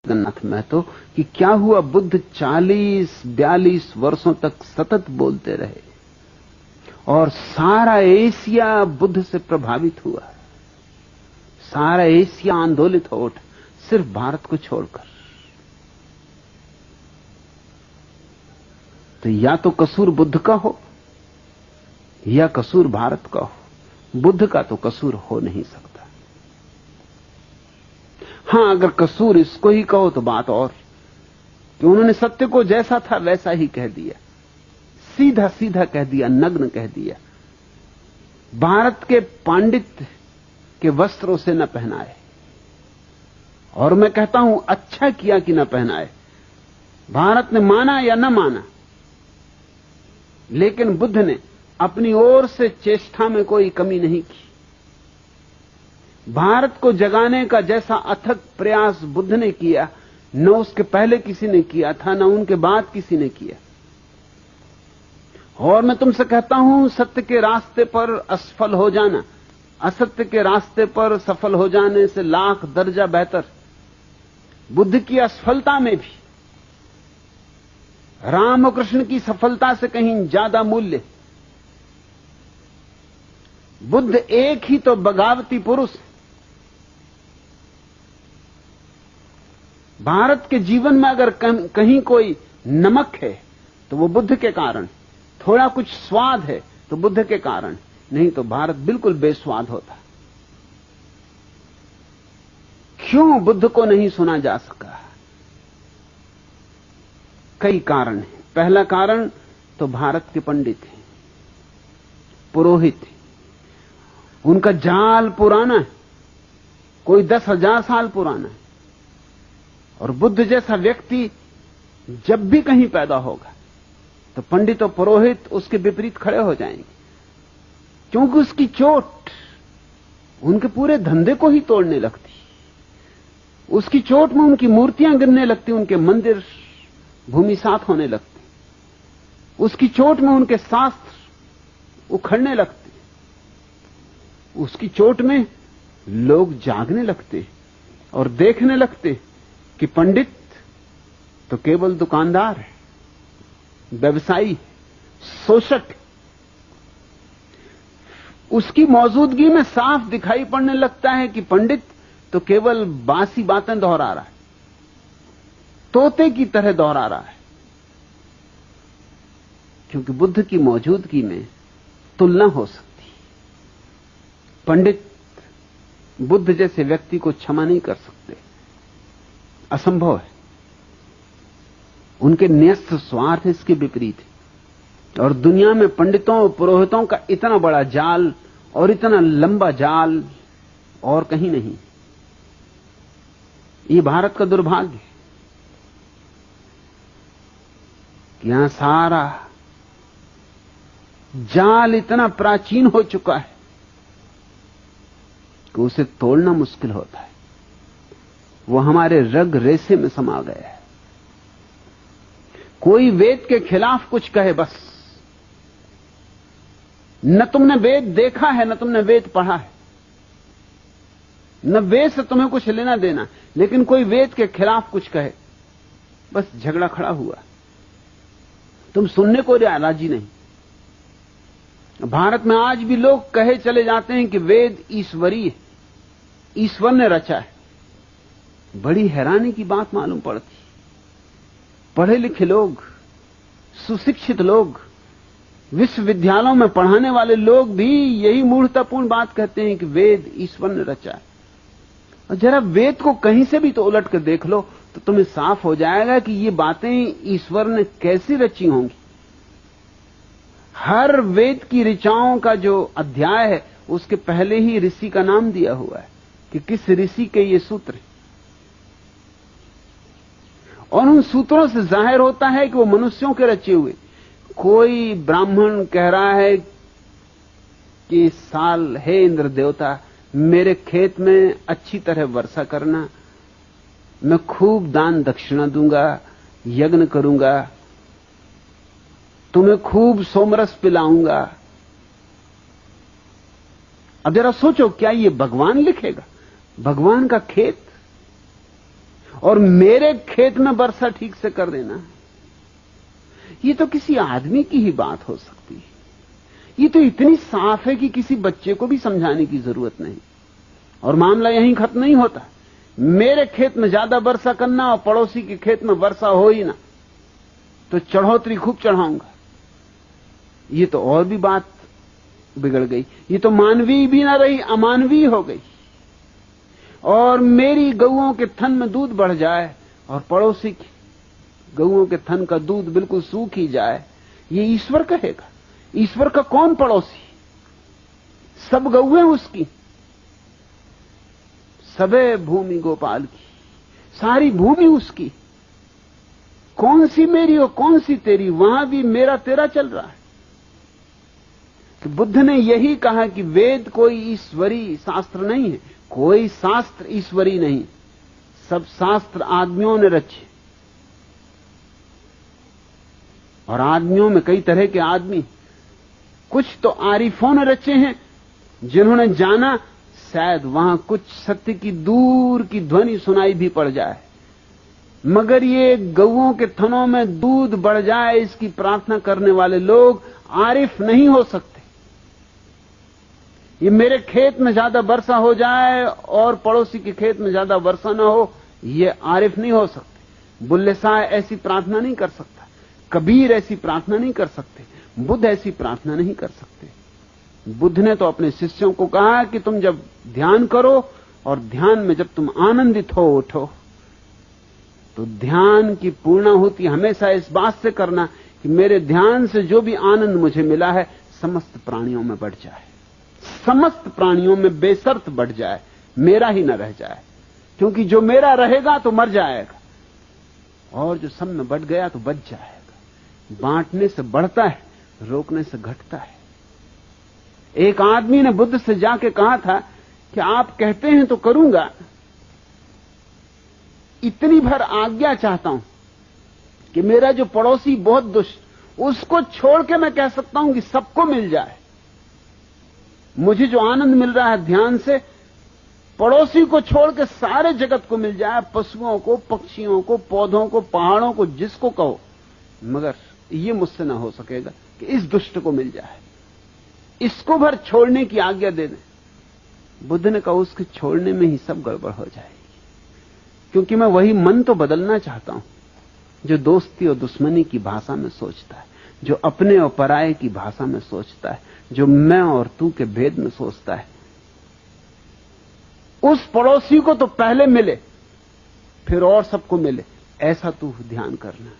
जगन्नाथ महतो कि क्या हुआ, बुद्ध 40-42 वर्षों तक सतत बोलते रहे और सारा एशिया बुद्ध से प्रभावित हुआ। सारा एशिया आंदोलित हो उठा, सिर्फ भारत को छोड़कर। तो या तो कसूर बुद्ध का हो या कसूर भारत का हो। बुद्ध का तो कसूर हो नहीं सकता। हां, अगर कसूर इसको ही कहो तो बात और कि उन्होंने सत्य को जैसा था वैसा ही कह दिया, सीधा सीधा कह दिया, नग्न कह दिया। भारत के पांडित्य के वस्त्रों से न पहनाए, और मैं कहता हूं अच्छा किया कि न पहनाए। भारत ने माना या न माना, लेकिन बुद्ध ने अपनी ओर से चेष्टा में कोई कमी नहीं की। भारत को जगाने का जैसा अथक प्रयास बुद्ध ने किया, न उसके पहले किसी ने किया था, न उनके बाद किसी ने किया। और मैं तुमसे कहता हूं, सत्य के रास्ते पर असफल हो जाना असत्य के रास्ते पर सफल हो जाने से लाख दर्जा बेहतर। बुद्ध की असफलता में भी राम और कृष्ण की सफलता से कहीं ज्यादा मूल्य। बुद्ध एक ही तो बगावती पुरुष। भारत के जीवन में अगर कहीं कोई नमक है तो वो बुद्ध के कारण, थोड़ा कुछ स्वाद है तो बुद्ध के कारण, नहीं तो भारत बिल्कुल बेस्वाद होता। क्यों बुद्ध को नहीं सुना जा सका? कई कारण हैं। पहला कारण तो भारत के पंडित हैं, पुरोहित हैं। उनका जाल पुराना है, कोई 10,000 साल पुराना है। और बुद्ध जैसा व्यक्ति जब भी कहीं पैदा होगा तो पंडित और पुरोहित उसके विपरीत खड़े हो जाएंगे, क्योंकि उसकी चोट उनके पूरे धंधे को ही तोड़ने लगती। उसकी चोट में उनकी मूर्तियां गिरने लगती, उनके मंदिर भूमिसात होने लगते, उसकी चोट में उनके शास्त्र उखड़ने लगते, उसकी चोट में लोग जागने लगते और देखने लगते कि पंडित तो केवल दुकानदार है, व्यवसायी, शोषक। उसकी मौजूदगी में साफ दिखाई पड़ने लगता है कि पंडित तो केवल बासी बातें दोहरा रहा है, तोते की तरह दोहरा रहा है। क्योंकि बुद्ध की मौजूदगी में तुलना हो सकती। पंडित बुद्ध जैसे व्यक्ति को क्षमा नहीं कर सकते, असंभव है। उनके न्यस्त स्वार्थ इसके विपरीत है। और दुनिया में पंडितों और पुरोहितों का इतना बड़ा जाल और इतना लंबा जाल और कहीं नहीं। ये भारत का दुर्भाग्य है कि यहां सारा जाल इतना प्राचीन हो चुका है कि उसे तोड़ना मुश्किल होता है। वो हमारे रग रेशे में समा गया है। कोई वेद के खिलाफ कुछ कहे, बस न तुमने वेद देखा है, न तुमने वेद पढ़ा है, न वेद से तुम्हें कुछ लेना देना, लेकिन कोई वेद के खिलाफ कुछ कहे, बस झगड़ा खड़ा हुआ। तुम सुनने को राजी नहीं। भारत में आज भी लोग कहे चले जाते हैं कि वेद ईश्वरीय, ईश्वर ने रचा है। बड़ी हैरानी की बात मालूम पड़ती। पढ़े लिखे लोग, सुशिक्षित लोग, विश्वविद्यालयों में पढ़ाने वाले लोग भी यही मूर्खतापूर्ण बात कहते हैं कि वेद ईश्वर ने रचा है। और जरा वेद को कहीं से भी तो उलट कर देख लो तो तुम्हें साफ हो जाएगा कि ये बातें ईश्वर ने कैसी रची होंगी। हर वेद की ऋचाओं का जो अध्याय है उसके पहले ही ऋषि का नाम दिया हुआ है कि किस ऋषि के ये सूत्र हैं। और उन सूत्रों से जाहिर होता है कि वो मनुष्यों के रचे हुए। कोई ब्राह्मण कह रहा है कि इस साल हे इंद्र देवता मेरे खेत में अच्छी तरह वर्षा करना, मैं खूब दान दक्षिणा दूंगा, यज्ञ करूंगा, तुम्हें खूब सोमरस पिलाऊंगा। अब जरा सोचो, क्या ये भगवान लिखेगा? भगवान का खेत और मेरे खेत में वर्षा ठीक से कर देना, ये तो किसी आदमी की ही बात हो सकती है। ये तो इतनी साफ है कि किसी बच्चे को भी समझाने की जरूरत नहीं। और मामला यहीं खत्म नहीं होता। मेरे खेत में ज्यादा वर्षा करना और पड़ोसी के खेत में वर्षा हो ही ना, तो चढ़ोतरी खूब चढ़ाऊंगा। ये तो और भी बात बिगड़ गई। ये तो मानवीय भी ना रही, अमानवीय हो गई। और मेरी गऊओं के थन में दूध बढ़ जाए और पड़ोसी की गऊओं के थन का दूध बिल्कुल सूख ही जाए, ये ईश्वर कहेगा? ईश्वर का कौन पड़ोसी? सब गऊएं उसकी, सबे भूमि गोपाल की, सारी भूमि उसकी। कौन सी मेरी और कौन सी तेरी? वहां भी मेरा तेरा चल रहा है। तो बुद्ध ने यही कहा कि वेद कोई ईश्वरी शास्त्र नहीं है, कोई शास्त्र ईश्वरी नहीं, सब शास्त्र आदमियों ने रचे। और आदमियों में कई तरह के आदमी, कुछ तो आरिफों ने रचे हैं, जिन्होंने जाना शायद वहां कुछ सत्य की दूर की ध्वनि सुनाई भी पड़ जाए, मगर ये गऊओं के थनों में दूध बढ़ जाए इसकी प्रार्थना करने वाले लोग आरिफ नहीं हो सकते। ये मेरे खेत में ज्यादा वर्षा हो जाए और पड़ोसी के खेत में ज्यादा वर्षा ना हो, ये आरिफ नहीं हो सकते। बुल्ले शाह ऐसी प्रार्थना नहीं कर सकता, कबीर ऐसी प्रार्थना नहीं कर सकते, बुद्ध ऐसी प्रार्थना नहीं कर सकते। बुद्ध ने तो अपने शिष्यों को कहा कि तुम जब ध्यान करो और ध्यान में जब तुम आनंदित हो उठो, तो ध्यान की पूर्णाहुति हमेशा इस बात से करना कि मेरे ध्यान से जो भी आनंद मुझे मिला है समस्त प्राणियों में बढ़ जाए, समस्त प्राणियों में बेशर्त बढ़ जाए, मेरा ही न रह जाए। क्योंकि जो मेरा रहेगा तो मर जाएगा और जो सब में बढ़ गया तो बच जाएगा। बांटने से बढ़ता है, रोकने से घटता है। एक आदमी ने बुद्ध से जाके कहा था कि आप कहते हैं तो करूंगा, इतनी भर आज्ञा चाहता हूं कि मेरा जो पड़ोसी बहुत दुष्ट, उसको छोड़ के मैं कह सकता हूं कि सबको मिल जाए। मुझे जो आनंद मिल रहा है ध्यान से, पड़ोसी को छोड़ के सारे जगत को मिल जाए, पशुओं को, पक्षियों को, पौधों को, पहाड़ों को, जिसको कहो, मगर ये मुझसे ना हो सकेगा कि इस दुष्ट को मिल जाए, इसको भर छोड़ने की आज्ञा दे दें। बुद्ध ने कहा उसके छोड़ने में ही सब गड़बड़ हो जाएगी, क्योंकि मैं वही मन तो बदलना चाहता हूं जो दोस्ती और दुश्मनी की भाषा में सोचता है, जो अपने और पराये की भाषा में सोचता है, जो मैं और तू के भेद में सोचता है। उस पड़ोसी को तो पहले मिले, फिर और सबको मिले, ऐसा तू ध्यान करना।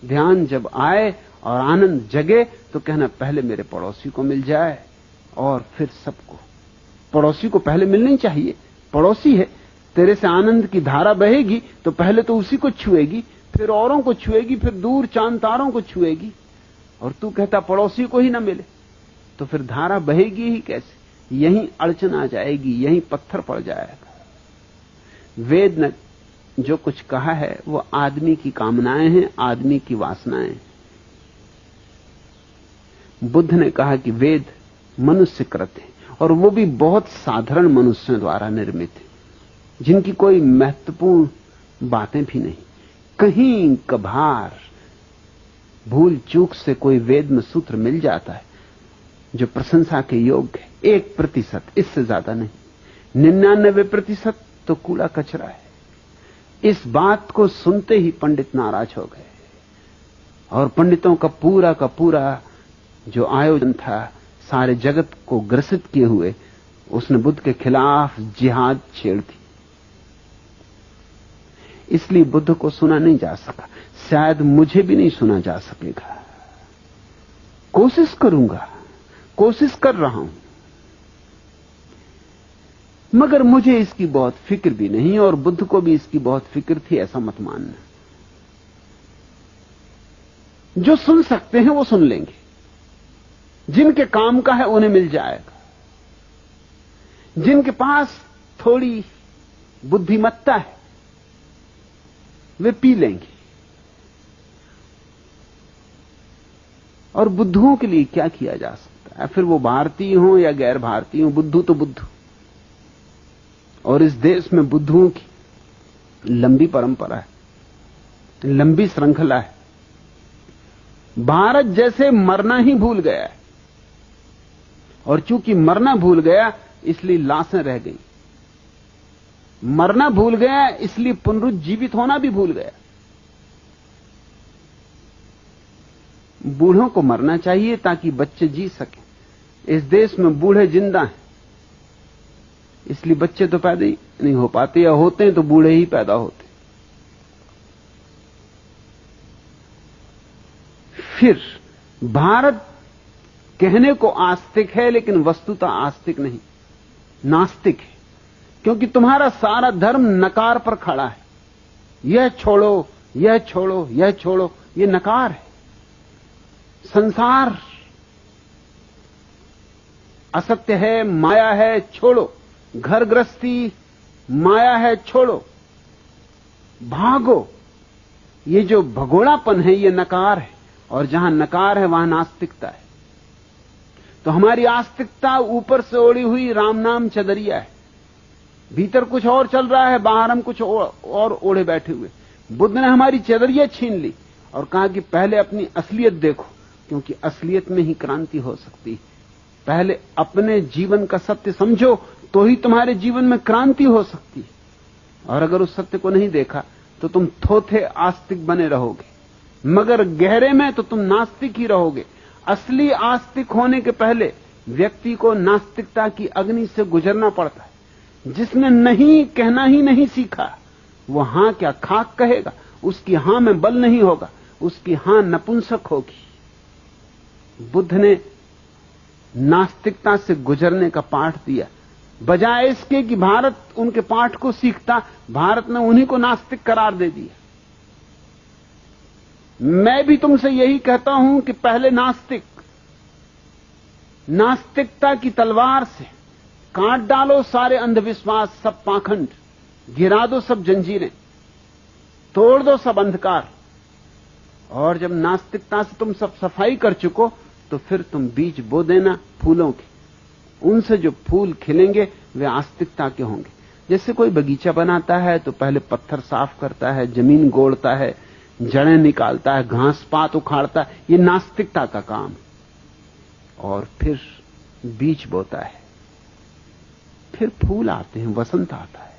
ध्यान जब आए और आनंद जगे तो कहना पहले मेरे पड़ोसी को मिल जाए और फिर सबको। पड़ोसी को पहले मिलनी चाहिए, पड़ोसी है, तेरे से आनंद की धारा बहेगी तो पहले तो उसी को छुएगी, फिर औरों को छुएगी, फिर दूर चांद तारों को छुएगी। और तू कहता पड़ोसी को ही ना मिले, तो फिर धारा बहेगी ही कैसे? यहीं अड़चन आ जाएगी, यहीं पत्थर पड़ जाएगा। वेद ने जो कुछ कहा है वो आदमी की कामनाएं हैं, आदमी की वासनाएं। बुद्ध ने कहा कि वेद मनुष्य कृत है, और वो भी बहुत साधारण मनुष्यों द्वारा निर्मित है, जिनकी कोई महत्वपूर्ण बातें भी नहीं। कहीं कभार भूल चूक से कोई वेद में सूत्र मिल जाता है जो प्रशंसा के योग्य है, 1%, इससे ज्यादा नहीं। 99% तो कूड़ा कचरा है। इस बात को सुनते ही पंडित नाराज हो गए, और पंडितों का पूरा जो आयोजन था सारे जगत को ग्रसित किए हुए, उसने बुद्ध के खिलाफ जिहाद छेड़ दी। इसलिए बुद्ध को सुना नहीं जा सका, शायद मुझे भी नहीं सुना जा सकेगा। कोशिश करूंगा, कोशिश कर रहा हूं, मगर मुझे इसकी बहुत फिक्र भी नहीं, और बुद्ध को भी इसकी बहुत फिक्र थी, ऐसा मत मानना। जो सुन सकते हैं वो सुन लेंगे, जिनके काम का है उन्हें मिल जाएगा, जिनके पास थोड़ी बुद्धिमत्ता है वे पी लेंगे। और बुद्धुओं के लिए क्या किया जा सकता है? फिर वो भारतीय हो या गैर भारतीय हो, बुद्धू तो बुद्धू। और इस देश में बुद्धुओं की लंबी परंपरा है, लंबी श्रृंखला है। भारत जैसे मरना ही भूल गया है, और चूंकि मरना भूल गया इसलिए लाशें रह गई। मरना भूल गया इसलिए पुनरुज्जीवित होना भी भूल गया। बूढ़ों को मरना चाहिए ताकि बच्चे जी सकें। इस देश में बूढ़े जिंदा हैं, इसलिए बच्चे तो पैदा ही नहीं हो पाते, या होते हैं तो बूढ़े ही पैदा होते। फिर भारत कहने को आस्तिक है, लेकिन वस्तुतः आस्तिक नहीं, नास्तिक है। क्योंकि तुम्हारा सारा धर्म नकार पर खड़ा है। यह छोड़ो, यह छोड़ो, यह छोड़ो, यह नकार है। संसार असत्य है, माया है, छोड़ो। घर गृहस्थी माया है, छोड़ो, भागो। ये जो भगोड़ापन है ये नकार है, और जहां नकार है वहां नास्तिकता है। तो हमारी आस्तिकता ऊपर से ओढ़ी हुई राम नाम चदरिया है, भीतर कुछ और चल रहा है, बाहर हम कुछ और ओढ़े बैठे हुए। बुद्ध ने हमारी चदरिया छीन ली और कहा कि पहले अपनी असलियत देखो, क्योंकि असलियत में ही क्रांति हो सकती है। पहले अपने जीवन का सत्य समझो, तो ही तुम्हारे जीवन में क्रांति हो सकती है। और अगर उस सत्य को नहीं देखा तो तुम थोथे आस्तिक बने रहोगे, मगर गहरे में तो तुम नास्तिक ही रहोगे। असली आस्तिक होने के पहले व्यक्ति को नास्तिकता की अग्नि से गुजरना पड़ता है। जिसने नहीं कहना ही नहीं सीखा, वो हां क्या खाक कहेगा। उसकी हां में बल नहीं होगा, उसकी हां नपुंसक होगी। बुद्ध ने नास्तिकता से गुजरने का पाठ दिया, बजाय इसके कि भारत उनके पाठ को सीखता, भारत ने उन्हीं को नास्तिक करार दे दिया। मैं भी तुमसे यही कहता हूं कि पहले नास्तिकता की तलवार से काट डालो सारे अंधविश्वास, सब पाखंड, गिरा दो सब जंजीरें, तोड़ दो सब अंधकार। और जब नास्तिकता से तुम सब सफाई कर चुको तो फिर तुम बीज बो देना फूलों के। उनसे जो फूल खिलेंगे वे आस्तिकता के होंगे। जैसे कोई बगीचा बनाता है तो पहले पत्थर साफ करता है, जमीन गोड़ता है, जड़ें निकालता है, घास पात उखाड़ता है, ये नास्तिकता का काम है। और फिर बीज बोता है, फिर फूल आते हैं, वसंत आता है।